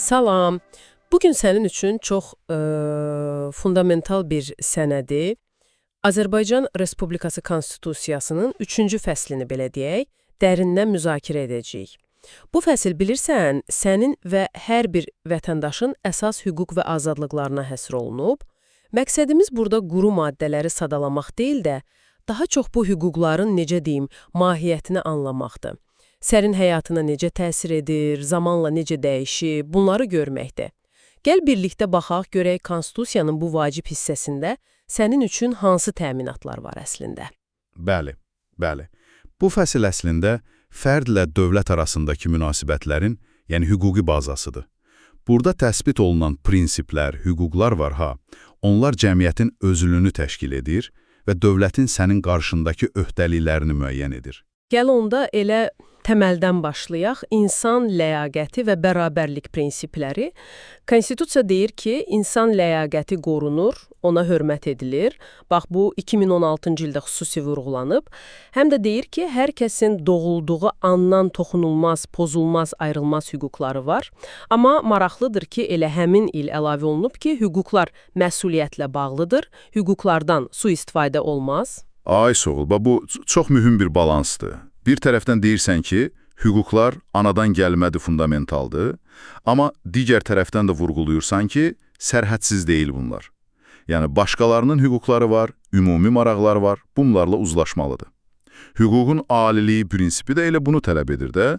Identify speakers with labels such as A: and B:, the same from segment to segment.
A: Salam. Bugün sənin üçün çox fundamental bir sənədi, Azərbaycan Respublikası Konstitusiyasının 3-cü fəslini belə deyək, dərindən müzakirə edəcəyik. Bu fəsil bilirsən, sənin və hər bir vətəndaşın əsas hüquq və azadlıqlarına həsr olunub. Məqsədimiz burada quru maddələri sadalamaq deyil də, daha çox bu hüquqların necə deyim, mahiyyətini anlamaqdır. Sənin həyatına necə təsir edir, zamanla necə dəyişir, bunları görməkdir. Gəl birlikdə baxaq, görək Konstitusiyanın bu vacib hissəsində sənin üçün hansı təminatlar var əslində?
B: Bəli, bəli. Bu fəsil əslində fərdlə dövlət arasındakı münasibətlərin, yəni hüquqi bazasıdır. Burada təsbit olunan prinsiplər, hüquqlar var ha, onlar cəmiyyətin özülünü təşkil edir və dövlətin sənin qarşındakı öhdəliklərini müəyyən edir.
A: Gəl onda elə təməldən başlayaq. İnsan ləyaqəti və bərabərlik prinsipləri. Konstitusiya deyir ki, insan ləyaqəti qorunur, ona hörmət edilir. Bax, bu 2016-cı ildə xüsusi vurğulanıb. Həm də deyir ki, hər kəsin doğulduğu andan toxunulmaz, pozulmaz, ayrılmaz hüquqları var. Amma maraqlıdır ki, elə həmin il əlavə olunub ki, hüquqlar məsuliyyətlə bağlıdır, hüquqlardan sui-istifadə olmaz.
B: Ay soğul, bu çox mühüm bir balansdır. Bir tərəfdən deyirsən ki, hüquqlar anadan gəlmədi, fundamentaldır, amma digər tərəfdən də vurğuluyursan ki, sərhədsiz deyil bunlar. Yəni, başqalarının hüquqları var, ümumi maraqlar var, bunlarla uzlaşmalıdır. Hüququn aliliyi prinsipi də elə bunu tələb edir də,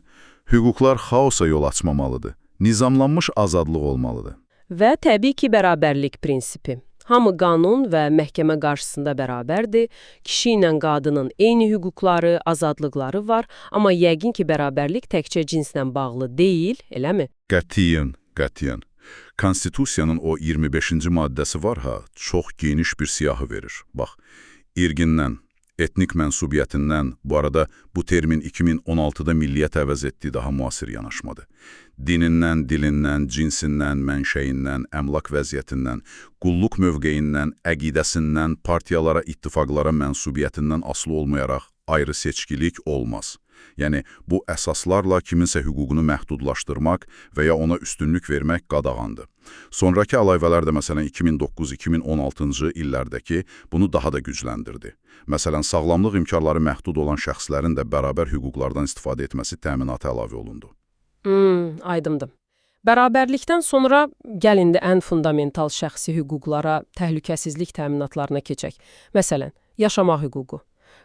B: hüquqlar xaosa yol açmamalıdır, nizamlanmış azadlıq olmalıdır.
A: Və təbii ki, bərabərlik prinsipi. Hamı qanun və məhkəmə qarşısında bərabərdir, kişi ilə qadının eyni hüquqları, azadlıqları var, amma yəqin ki, bərabərlik təkcə cinslə bağlı deyil, eləmi?
B: Qətiyyən, qətiyyən. Konstitusiyanın o 25-ci maddəsi var ha, çox geniş bir siyahı verir. Bax, irqindən, etnik mənsubiyyətindən, bu arada bu termin 2016-da milliyyət əvəz etdiyi daha müasir yanaşmadır. Dinindən, dilindən, cinsindən, mənşəyindən, əmlak vəziyyətindən, qulluq mövqeyindən, əqidəsindən, partiyalara, ittifaqlara mənsubiyyətindən asılı olmayaraq ayrı seçkilik olmaz. Yəni, bu əsaslarla kiminsə hüququnu məhdudlaşdırmaq və ya ona üstünlük vermək qadağandır. Sonrakı əlavələr də məsələn 2009-2016-cı illərdəki bunu daha da gücləndirdi. Məsələn, sağlamlıq imkanları məhdud olan şəxslərin də bərabər hüquqlardan istifadə etməsi təminata əlavə olundu.
A: Aydındır. Bərabərlikdən sonra gəl indi ən fundamental şəxsi hüquqlara, təhlükəsizlik təminatlarına keçək. Məsələn, yaşamaq hüququ.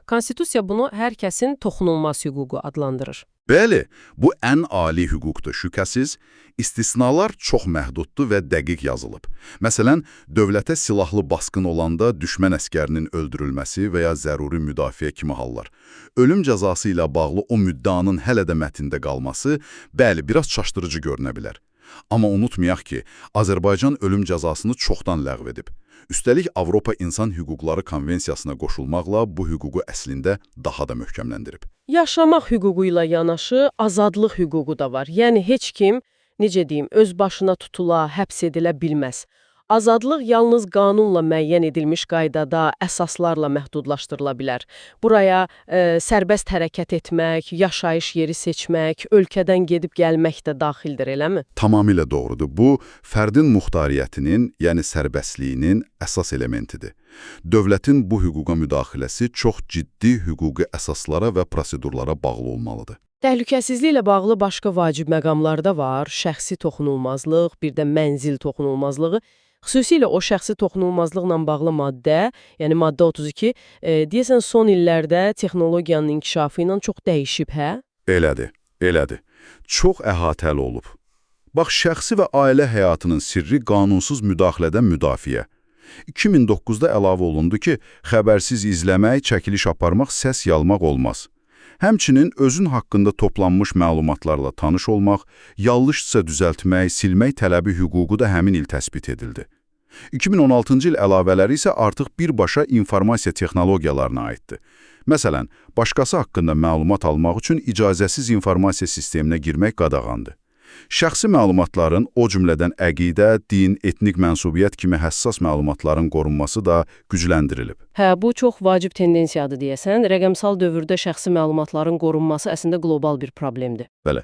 A: Konstitusiya bunu hər kəsin toxunulmaz hüququ adlandırır.
B: Bəli, bu ən ali hüquqdur, şübhəsiz. İstisnalar çox məhduddur və dəqiq yazılıb. Məsələn, dövlətə silahlı basqın olanda düşmən əskərinin öldürülməsi və ya zəruri müdafiə kimi hallar. Ölüm cəzası ilə bağlı o müddaanın hələ də mətndə qalması, bəli, biraz çaşdırıcı görünə bilər. Amma unutmayaq ki, Azərbaycan ölüm cəzasını çoxdan ləğv edib. Üstəlik, Avropa İnsan Hüquqları Konvensiyasına qoşulmaqla bu hüququ əslində daha da möhkəmləndirib.
A: Yaşamaq hüququ ilə yanaşı azadlıq hüququ da var. Yəni, heç kim, necə deyim, öz başına tutula, həbs edilə bilməz. Azadlıq yalnız qanunla müəyyən edilmiş qaydada, əsaslarla məhdudlaşdırıla bilər. Buraya sərbəst hərəkət etmək, yaşayış yeri seçmək, ölkədən gedib gəlmək də daxildir, eləmi?
B: Tamamilə doğrudur. Bu, fərdin muxtariyyətinin, yəni sərbəstliyinin əsas elementidir. Dövlətin bu hüquqa müdaxiləsi çox ciddi hüquqi əsaslara və prosedurlara bağlı olmalıdır.
A: Təhlükəsizliklə bağlı başqa vacib məqamlar da var. Şəxsi toxunulmazlıq, bir də mənzil toxunulmazlığı. Xüsusilə o şəxsi toxunulmazlıqla bağlı maddə, yəni maddə 32, deyəsən son illərdə texnologiyanın inkişafı ilə çox dəyişib, hə?
B: Elədir, elədir. Çox əhatəli olub. Bax, şəxsi və ailə həyatının sirri qanunsuz müdaxilədən müdafiə. 2009-da əlavə olundu ki, xəbərsiz izləmək, çəkiliş aparmaq, səs yalmaq olmaz. Həmçinin özün haqqında toplanmış məlumatlarla tanış olmaq, yanlışsa düzəltmək, silmək tələbi hüququ da həmin il təsbit edildi. 2016-cı il əlavələri isə artıq birbaşa informasiya texnologiyalarına aiddir. Məsələn, başqası haqqında məlumat almaq üçün icazəsiz informasiya sisteminə girmək qadağandır. Şəxsi məlumatların, o cümlədən əqidə, din, etnik mənsubiyyət kimi həssas məlumatların qorunması da gücləndirilib.
A: Hə, bu çox vacib tendensiyadır deyəsən. Rəqəmsal dövrdə şəxsi məlumatların qorunması əslində qlobal bir problemdir.
B: Bəli,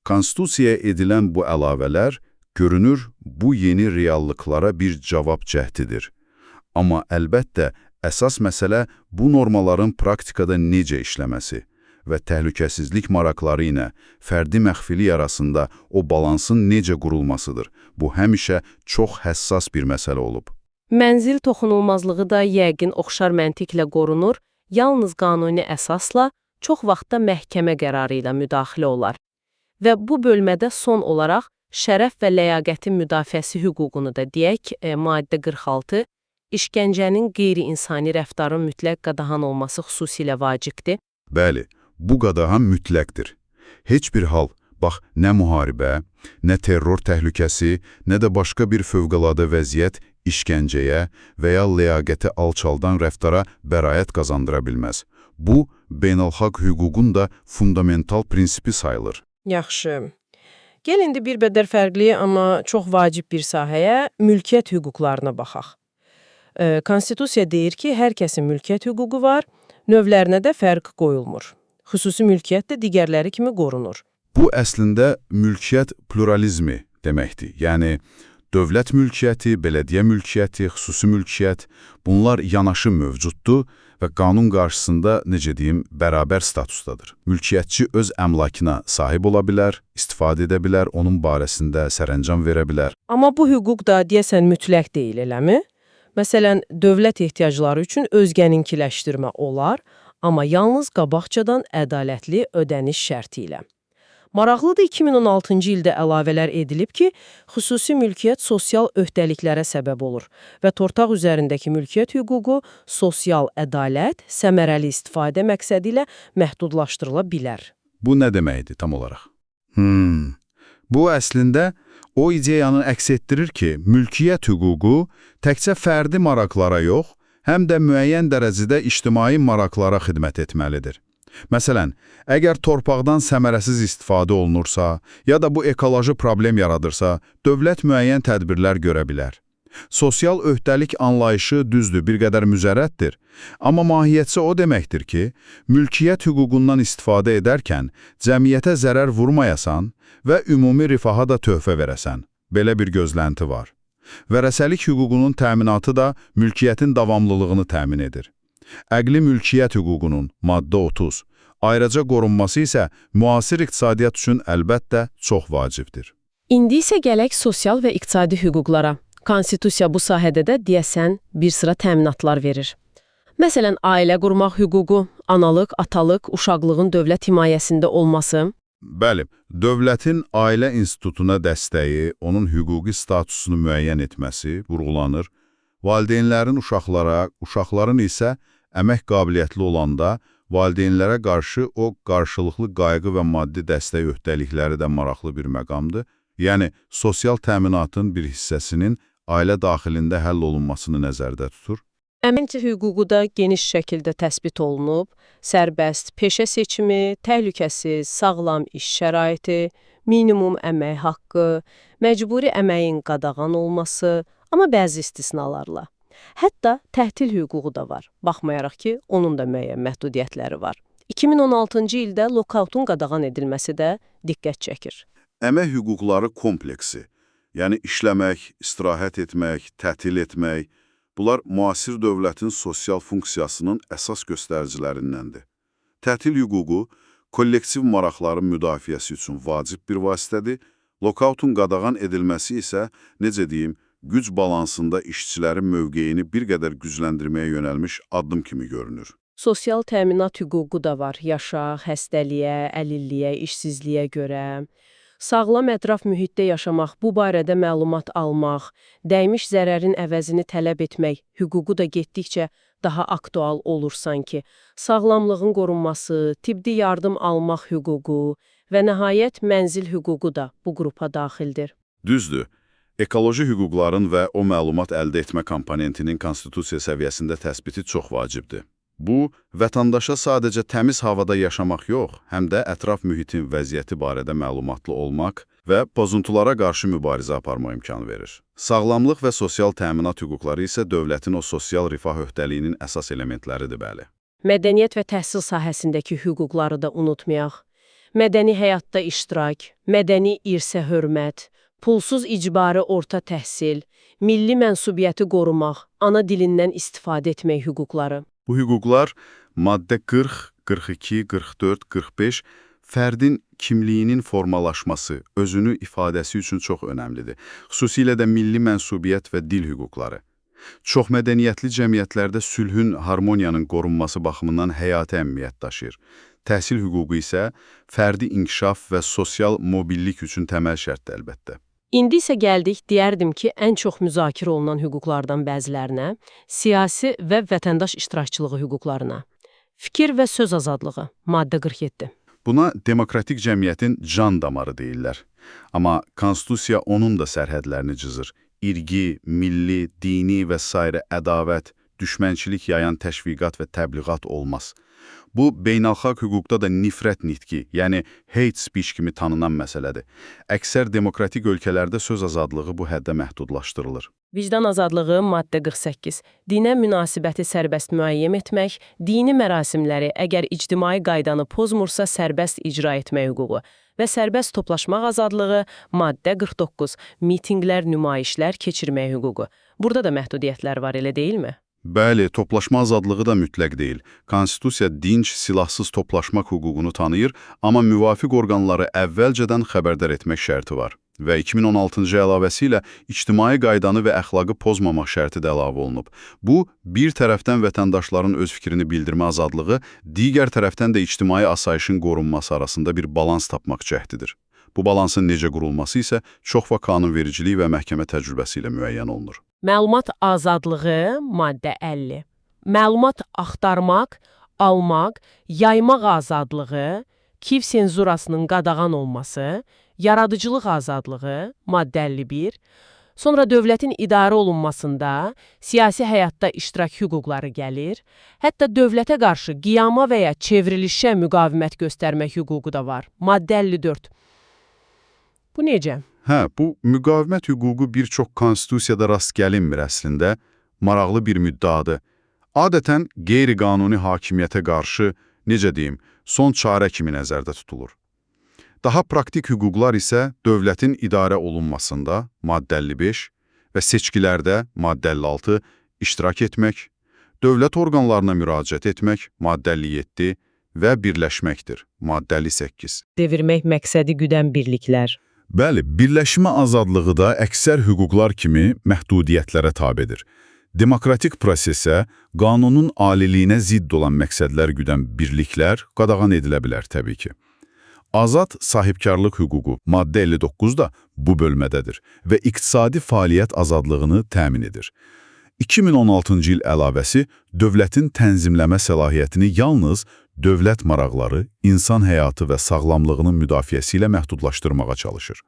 B: Konstitusiyaya edilən bu əlavələr Görünür, bu yeni reallıqlara bir cavab cəhdidir. Amma əlbəttə, əsas məsələ bu normaların praktikada necə işləməsi və təhlükəsizlik maraqları ilə fərdi məxfilik arasında o balansın necə qurulmasıdır. Bu həmişə çox həssas bir məsələ olub.
A: Mənzil toxunulmazlığı da yəqin oxşar məntiqlə qorunur, yalnız qanuni əsasla, çox vaxtda məhkəmə qərarı ilə müdaxilə olar. Və bu bölmədə son olaraq şərəf və ləyaqətin müdafiəsi hüququnu da deyək, maddə 46, işgəncənin qeyri-insani rəftarın mütləq qadağan olması xüsusilə vacibdir.
B: Bəli, bu qadağan mütləqdir. Heç bir hal, bax, nə müharibə, nə terror təhlükəsi, nə də başqa bir fövqəladə vəziyyət işgəncəyə və ya ləyaqəti alçaldan rəftara bəraət qazandıra bilməz. Bu, beynəlxalq hüququn da fundamental prinsipi sayılır.
A: Yaxşı. Gəl indi bir qədər fərqli, amma çox vacib bir sahəyə, mülkiyyət hüquqlarına baxaq. Konstitusiya deyir ki, hər kəsin mülkiyyət hüququ var, növlərinə də fərq qoyulmur. Xüsusi mülkiyyət də digərləri kimi qorunur.
B: Bu əslində mülkiyyət pluralizmi deməkdir. Yəni, dövlət mülkiyyəti, bələdiyyə mülkiyyəti, xüsusi mülkiyyət, bunlar yanaşı mövcuddur və qanun qarşısında, necə deyim, bərabər statusdadır. Mülkiyyətçi öz əmlakına sahib ola bilər, istifadə edə bilər, onun barəsində sərəncam verə bilər.
A: Amma bu hüquq da deyəsən mütləq deyil, eləmi? Məsələn, dövlət ehtiyacları üçün özgəninkiləşdirmə olar, amma yalnız qabaqcadan ədalətli ödəniş şərti ilə. Maraqlıdır, 2016-cı ildə əlavələr edilib ki, xüsusi mülkiyyət sosial öhdəliklərə səbəb olur və torpaq üzərindəki mülkiyyət hüququ sosial ədalət, səmərəli istifadə məqsədi ilə məhdudlaşdırıla bilər.
B: Bu nə deməkdir tam olaraq? Bu əslində o ideyanı əks etdirir ki, mülkiyyət hüququ təkcə fərdi maraqlara yox, həm də müəyyən dərəcədə ictimai maraqlara xidmət etməlidir. Məsələn, əgər torpaqdan səmərəsiz istifadə olunursa, ya da bu ekoloji problem yaradırsa, dövlət müəyyən tədbirlər görə bilər. Sosial öhdəlik anlayışı düzdür, bir qədər müzərrətdir. Amma mahiyyətcə o deməkdir ki, mülkiyyət hüququndan istifadə edərkən cəmiyyətə zərər vurmayasan və ümumi rifaha da töhfə verəsən. Belə bir gözlənti var. Vərəsəlik hüququnun təminatı da mülkiyyətin davamlılığını təmin edir. Əqli mülkiyyət hüququnun maddə 30, ayrıca qorunması isə müasir iqtisadiyyat üçün əlbəttə çox vacibdir.
A: İndi isə gələk sosial və iqtisadi hüquqlara. Konstitusiya bu sahədə də deyəsən bir sıra təminatlar verir. Məsələn, ailə qurmaq hüququ, analıq, atalıq, uşaqlığın dövlət himayəsində olması.
B: Bəli, dövlətin ailə institutuna dəstəyi, onun hüquqi statusunu müəyyən etməsi vurğulanır. Valideynlərin uşaqlara, uşaqların isə əmək qabiliyyətli olanda valideynlərə qarşı o qarşılıqlı qayğı və maddi dəstək öhdəlikləri də maraqlı bir məqamdır. Yəni, sosial təminatın bir hissəsinin ailə daxilində həll olunmasını nəzərdə tutur.
A: Əmək hüququ da geniş şəkildə təsbit olunub, sərbəst peşə seçimi, təhlükəsiz, sağlam iş şəraiti, minimum əmək haqqı, məcburi əməyin qadağan olması, amma bəzi istisnalarla. Hətta təhtil hüququ da var, baxmayaraq ki, onun da müəyyən məhdudiyyətləri var. 2016-cı ildə lokautun qadağan edilməsi də diqqət çəkir.
B: Əmək hüquqları kompleksi, yəni işləmək, istirahət etmək, tətil etmək, bunlar müasir dövlətin sosial funksiyasının əsas göstəricilərindəndir. Tətil hüququ, kollektiv maraqların müdafiəsi üçün vacib bir vasitədir, lokautun qadağan edilməsi isə, necə deyim, güc balansında işçilərin mövqeyini bir qədər gücləndirməyə yönəlmiş addım kimi görünür.
A: Sosial təminat hüququ da var, yaşa, xəstəliyə, əlilliyə, işsizliyə görə. Sağlam ətraf mühitdə yaşamaq, bu barədə məlumat almaq, dəymiş zərərin əvəzini tələb etmək hüququ da getdikcə daha aktual olur sanki. Sağlamlığın qorunması, tibbi yardım almaq hüququ və nəhayət mənzil hüququ da bu qrupa daxildir.
B: Düzdür. Ekoloji hüquqların və o məlumat əldə etmə komponentinin konstitusiya səviyyəsində təsbiti çox vacibdir. Bu, vətəndaşa sadəcə təmiz havada yaşamaq yox, həm də ətraf mühitin vəziyyəti barədə məlumatlı olmaq və pozuntulara qarşı mübarizə aparma imkanı verir. Sağlamlıq və sosial təminat hüquqları isə dövlətin o sosial rifah öhdəliyinin əsas elementləridir, bəli.
A: Mədəniyyət və təhsil sahəsindəki hüquqları da unutmayaq. Mədəni həyatda iştirak, mədəni irsə hörmət, pulsuz icbari orta təhsil, milli mənsubiyyəti qorumaq, ana dilindən istifadə etmək hüquqları.
B: Bu hüquqlar maddə 40, 42, 44, 45 fərdin kimliyinin formalaşması, özünü ifadəsi üçün çox önəmlidir. Xüsusilə də milli mənsubiyyət və dil hüquqları. Çoxmədəniyyətli cəmiyyətlərdə sülhün, harmoniyanın qorunması baxımından həyati əhəmiyyət daşıyır. Təhsil hüququ isə fərdi inkişaf və sosial mobillik üçün təməl şərtdir əlbəttə.
A: İndi isə gəldik, deyərdim ki, ən çox müzakirə olunan hüquqlardan bəzilərinə, siyasi və vətəndaş iştirakçılığı hüquqlarına. Fikir və söz azadlığı, maddə 47.
B: Buna demokratik cəmiyyətin can damarı deyirlər. Amma Konstitusiya onun da sərhədlərini cızır. İrqi, milli, dini və s. ədavət, düşmənçilik yayan təşviqat və təbliğat olmaz. Bu, beynəlxalq hüquqda da nifrət nitqi, yəni hate speech kimi tanınan məsələdir. Əksər demokratik ölkələrdə söz azadlığı bu həddə məhdudlaşdırılır.
A: Vicdan azadlığı, maddə 48. Dinə münasibəti sərbəst müəyyən etmək, dini mərasimləri əgər ictimai qaydanı pozmursa sərbəst icra etmək hüququ və sərbəst toplaşmaq azadlığı, maddə 49. Mitinqlər, nümayişlər keçirmək hüququ. Burada da məhdudiyyətlər var, elə deyilmi?
B: Bəli, toplaşma azadlığı da mütləq deyil. Konstitusiya dinc, silahsız toplaşmaq hüququnu tanıyır, amma müvafiq orqanları əvvəlcədən xəbərdar etmək şərti var. Və 2016-cı əlavəsi ilə ictimai qaydanı və əxlaqı pozmamaq şərti də əlavə olunub. Bu, bir tərəfdən vətəndaşların öz fikrini bildirmə azadlığı, digər tərəfdən də ictimai asayişin qorunması arasında bir balans tapmaq cəhdidir. Bu balansın necə qurulması isə çox vaxt qanunvericilik və məhkəmə təcrübəsi ilə müəyyən olunur.
A: Məlumat azadlığı, maddə 50. Məlumat axtarmaq, almaq, yaymaq azadlığı, KİV senzurasının qadağan olması, yaradıcılıq azadlığı, maddə 51. Sonra dövlətin idarə olunmasında, siyasi həyatda iştirak hüquqları gəlir. Hətta dövlətə qarşı qiyama və ya çevrilişə müqavimət göstərmək hüququ da var, maddə 54. Bu necə?
B: Bu müqavimət hüququ bir çox konstitusiyada rast gəlinmir əslində, maraqlı bir müddadır. Adətən qeyri-qanuni hakimiyyətə qarşı, necə deyim, son çarə kimi nəzərdə tutulur. Daha praktik hüquqlar isə dövlətin idarə olunmasında, maddə 55 və seçkilərdə, maddə 56, iştirak etmək, dövlət orqanlarına müraciət etmək, maddə 57 və birləşməkdir, maddə 58.
A: Devirmək məqsədi güdən birliklər.
B: Bəli, birləşmə azadlığı da əksər hüquqlar kimi məhdudiyyətlərə tabedir. Demokratik prosesə, qanunun aliliyinə zidd olan məqsədlər güdən birliklər qadağan edilə bilər təbii ki. Azad sahibkarlıq hüququ, maddə 59 da bu bölmədədir və iqtisadi fəaliyyət azadlığını təmin edir. 2016-cı il əlavəsi dövlətin tənzimləmə səlahiyyətini yalnız dövlət maraqları, insan həyatı və sağlamlığının müdafiəsi ilə məhdudlaşdırmağa çalışır.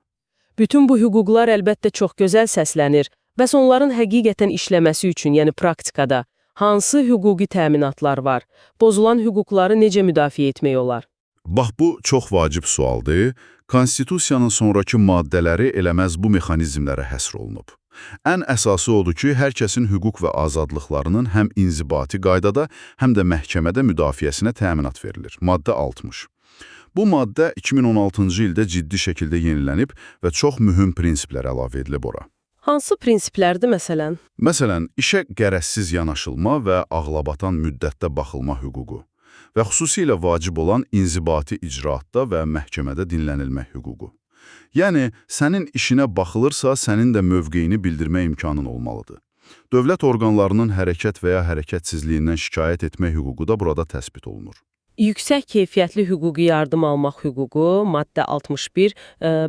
A: Bütün bu hüquqlar əlbəttə çox gözəl səslənir və onların həqiqətən işləməsi üçün, yəni praktikada, hansı hüquqi təminatlar var? Pozulan hüquqları necə müdafiə etmək olar?
B: Bax, bu çox vacib sualdır. Konstitusiyanın sonraki maddələri eləməz bu mexanizmlərə həsr olunub. Ən əsası odur ki, hər kəsin hüquq və azadlıqlarının həm inzibati qaydada, həm də məhkəmədə müdafiəsinə təminat verilir. Maddə 60. Bu maddə 2016-cı ildə ciddi şəkildə yenilənib və çox mühüm prinsiplər əlavə edilib ora.
A: Hansı prinsiplərdir məsələn?
B: Məsələn, işə qərəzsiz yanaşılma və ağlabatan müddətdə baxılma hüququ və xüsusilə vacib olan inzibati icraatda və məhkəmədə dinlənilmə hüququ. Yəni, sənin işinə baxılırsa, sənin də mövqeyini bildirmə imkanın olmalıdır. Dövlət orqanlarının hərəkət və ya hərəkətsizliyindən şikayət etmə hüququ da burada təsbit olunur.
A: Yüksək keyfiyyətli hüquqi yardım almaq hüququ, maddə 61,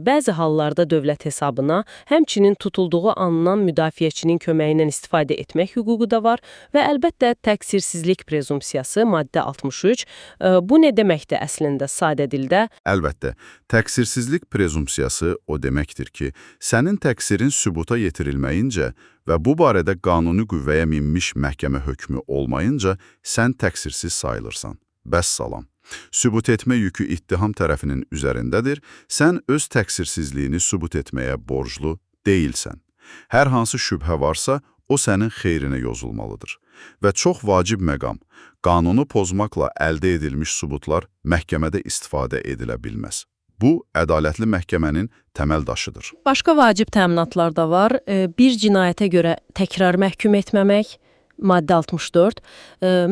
A: bəzi hallarda dövlət hesabına, həmçinin tutulduğu andan müdafiəçinin köməyi ilə istifadə etmək hüququ da var və əlbəttə təqsirsizlik prezumpsiyası, maddə 63. Bu nə deməkdir əslində sadə dildə?
B: Əlbəttə, təqsirsizlik prezumpsiyası o deməkdir ki, sənin təqsirin sübuta yetirilməyincə və bu barədə qanuni qüvvəyə minmiş məhkəmə hökmü olmayınca sən təqsirsiz sayılırsan. Bəssalam. Sübut etmə yükü ittiham tərəfinin üzərindədir, sən öz təqsirsizliyini sübut etməyə borclu deyilsən. Hər hansı şübhə varsa, o sənin xeyrinə yozulmalıdır. Və çox vacib məqam, qanunu pozmaqla əldə edilmiş sübutlar məhkəmədə istifadə edilə bilməz. Bu, ədalətli məhkəmənin təməl daşıdır.
C: Başqa vacib təminatlar da var. Bir cinayətə görə təkrar məhkum etməmək, maddə 64,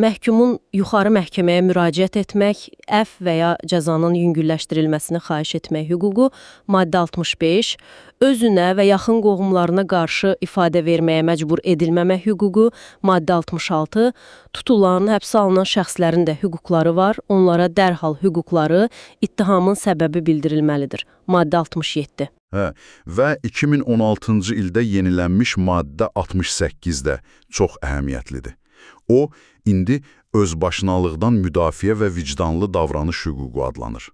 C: məhkumun yuxarı məhkəməyə müraciət etmək, əfv və ya cəzanın yüngülləşdirilməsini xahiş etmək hüququ, maddə 65, özünə və yaxın qohumlarına qarşı ifadə verməyə məcbur edilməmək hüququ, maddə 66, tutulan, həbsə alınan şəxslərin də hüquqları var, onlara dərhal hüquqları, ittihamın səbəbi bildirilməlidir, maddə 67.
B: Və 2016-cı ildə yenilənmiş maddə 68 də çox əhəmiyyətlidir. O, indi özbaşınalıqdan müdafiə və vicdanlı davranış hüququ adlanır.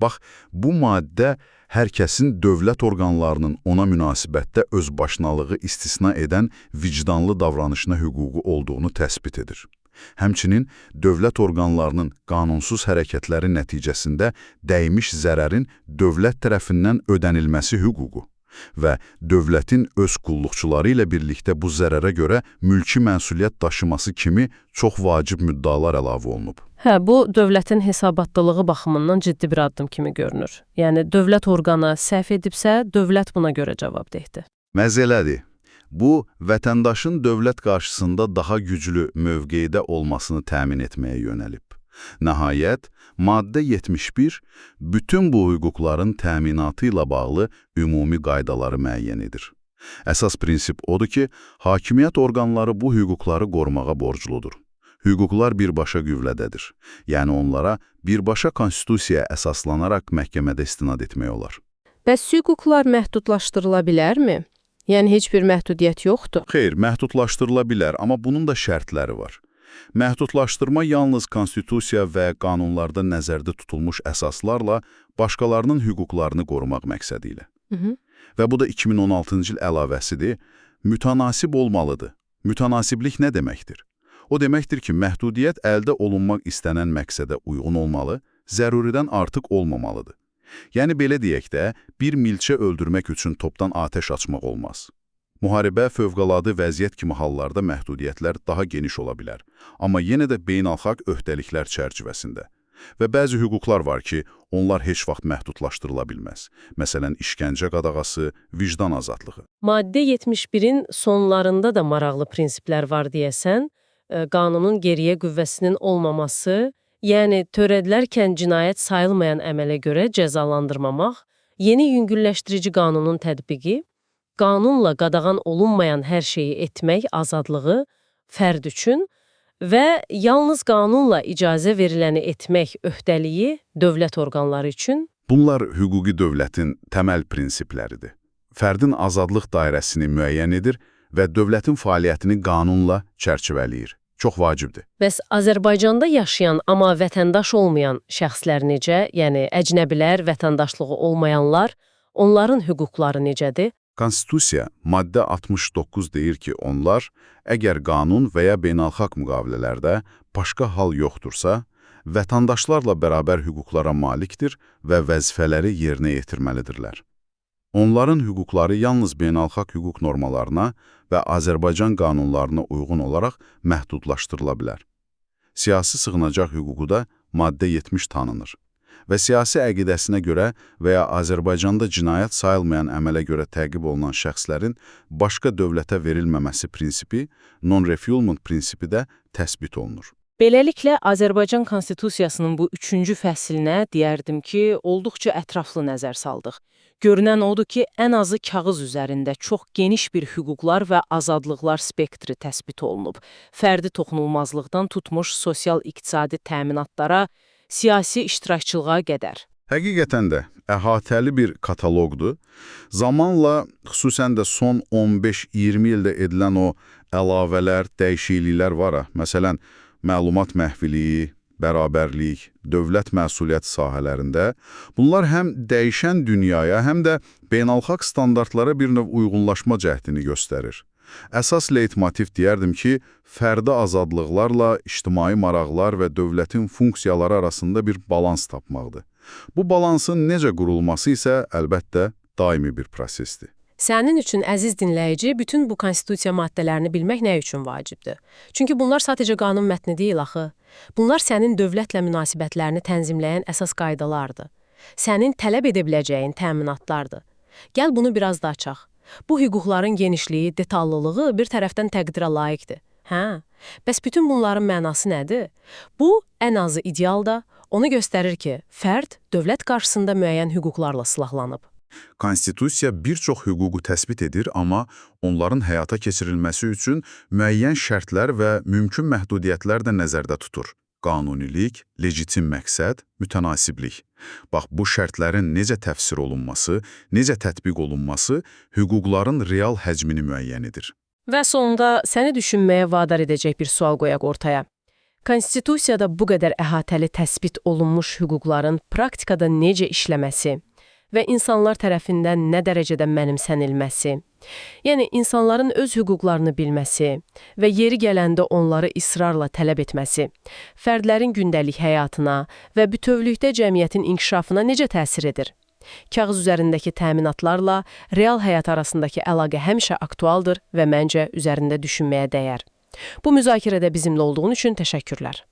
B: Bax, bu maddə hər kəsin dövlət orqanlarının ona münasibətdə özbaşınalığı istisna edən vicdanlı davranışına hüququ olduğunu təsbit edir. Həmçinin dövlət orqanlarının qanunsuz hərəkətləri nəticəsində dəymiş zərərin dövlət tərəfindən ödənilməsi hüququ və dövlətin öz qulluqçuları ilə birlikdə bu zərərə görə mülki məsuliyyət daşıması kimi çox vacib müddalar əlavə olunub.
A: Bu, dövlətin hesabatlılığı baxımından ciddi bir addım kimi görünür. Yəni, dövlət orqanı səhv edibsə, dövlət buna görə cavabdehdir.
B: Məzələdir. Bu, vətəndaşın dövlət qarşısında daha güclü mövqeydə olmasını təmin etməyə yönəlib. Nəhayət, maddə 71 bütün bu hüquqların təminatı ilə bağlı ümumi qaydaları müəyyən edir. Əsas prinsip odur ki, hakimiyyət orqanları bu hüquqları qorumağa borcludur. Hüquqlar birbaşa qüvvədədir. Yəni onlara birbaşa konstitusiyaya əsaslanaraq məhkəmədə istinad etmək olar.
A: Bəs hüquqlar məhdudlaşdırıla bilərmi? Yəni, heç bir məhdudiyyət yoxdur?
B: Xeyr, məhdudlaşdırıla bilər, amma bunun da şərtləri var. Məhdudlaşdırma yalnız konstitusiya və qanunlarda nəzərdə tutulmuş əsaslarla başqalarının hüquqlarını qorumaq məqsədi ilə. Və bu da 2016-cı il əlavəsidir, mütənasib olmalıdır. Mütənasiblik nə deməkdir? O deməkdir ki, məhdudiyyət əldə olunmaq istənən məqsədə uyğun olmalı, zəruridən artıq olmamalıdır. Yəni, belə deyək də, bir milçə öldürmək üçün topdan atəş açmaq olmaz. Müharibə, fövqəladı vəziyyət kimi hallarda məhdudiyyətlər daha geniş ola bilər, amma yenə də beynəlxalq öhdəliklər çərçivəsində. Və bəzi hüquqlar var ki, onlar heç vaxt məhdudlaşdırıla bilməz. Məsələn, işgəncə qadağası, vicdan azadlığı.
A: Maddə 71-in sonlarında da maraqlı prinsiplər var deyəsən, qanunun geriyə qüvvəsinin olmaması, yəni törədilərkən cinayət sayılmayan əmələ görə cəzalandırmamaq, yeni yüngülləşdirici qanunun tətbiqi, qanunla qadağan olunmayan hər şeyi etmək azadlığı fərd üçün və yalnız qanunla icazə veriləni etmək öhdəliyi dövlət orqanları üçün.
B: Bunlar hüquqi dövlətin təməl prinsipləridir. Fərdin azadlıq dairəsini müəyyən edir və dövlətin fəaliyyətini qanunla çərçivələyir. Çox vacibdir.
A: Bəs Azərbaycanda yaşayan, amma vətəndaş olmayan şəxslər necə? Yəni, əcnəbilər, vətəndaşlığı olmayanlar, onların hüquqları necədir?
B: Konstitusiya, maddə 69 deyir ki, onlar, əgər qanun və ya beynəlxalq müqavilələrdə başqa hal yoxdursa, vətəndaşlarla bərabər hüquqlara malikdir və vəzifələri yerinə yetirməlidirlər. Onların hüquqları yalnız beynəlxalq hüquq normalarına və Azərbaycan qanunlarına uyğun olaraq məhdudlaşdırıla bilər. Siyasi sığınacaq hüququ da maddə 70 tanınır və siyasi əqidəsinə görə və ya Azərbaycanda cinayət sayılmayan əmələ görə təqib olunan şəxslərin başqa dövlətə verilməməsi prinsipi, non-refoulement prinsipi də təsbit olunur.
C: Beləliklə, Azərbaycan Konstitusiyasının bu 3-cü fəslinə deyərdim ki, olduqca ətraflı nəzər saldıq. Görünən odur ki, ən azı kağız üzərində çox geniş bir hüquqlar və azadlıqlar spektri təsbit olunub. Fərdi toxunulmazlıqdan tutmuş sosial-iqtisadi təminatlara, siyasi iştirakçılığa qədər.
B: Həqiqətən də əhatəli bir kataloqdur. Zamanla, xüsusən də son 15-20 ildə edilən o əlavələr, dəyişikliklər var. Məsələn, məlumat məhviliyi, bərabərlik, dövlət məsuliyyət sahələrində bunlar həm dəyişən dünyaya, həm də beynəlxalq standartlara bir növ uyğunlaşma cəhdini göstərir. Əsas leytmotiv deyərdim ki, fərdi azadlıqlarla ictimai maraqlar və dövlətin funksiyaları arasında bir balans tapmaqdır. Bu balansın necə qurulması isə əlbəttə daimi bir prosesdir.
A: Sənin üçün, əziz dinləyici, bütün bu konstitusiya maddələrini bilmək nə üçün vacibdir? Çünki bunlar sadəcə qanun mətni deyil axı. Bunlar sənin dövlətlə münasibətlərini tənzimləyən əsas qaydalardır. sənin tələb edə biləcəyin təminatlardır. Gəl bunu biraz da açaq. Bu hüquqların genişliyi, detallılığı bir tərəfdən təqdirə layiqdir. Hə, bəs bütün bunların mənası nədir? Bu, ən azı idealda, onu göstərir ki, fərd dövlət qarşısında müəyyən hüquqlarla silahlanıb.
B: Konstitusiya bir çox hüququ təsbit edir, amma onların həyata keçirilməsi üçün müəyyən şərtlər və mümkün məhdudiyyətlər də nəzərdə tutur. Qanunilik, legitim məqsəd, mütənasiblik. Bax, bu şərtlərin necə təfsir olunması, necə tətbiq olunması hüquqların real həcmini müəyyən edir.
A: Və sonunda səni düşünməyə vadar edəcək bir sual qoyaq ortaya. Konstitusiyada bu qədər əhatəli təsbit olunmuş hüquqların praktikada necə işləməsi və insanlar tərəfindən nə dərəcədə mənimsənilməsi, yəni insanların öz hüquqlarını bilməsi və yeri gələndə onları israrla tələb etməsi, fərdlərin gündəlik həyatına və bütövlükdə cəmiyyətin inkişafına necə təsir edir? Kağız üzərindəki təminatlarla real həyat arasındakı əlaqə həmişə aktualdır və məncə üzərində düşünməyə dəyər. Bu müzakirədə bizimlə olduğun üçün təşəkkürlər.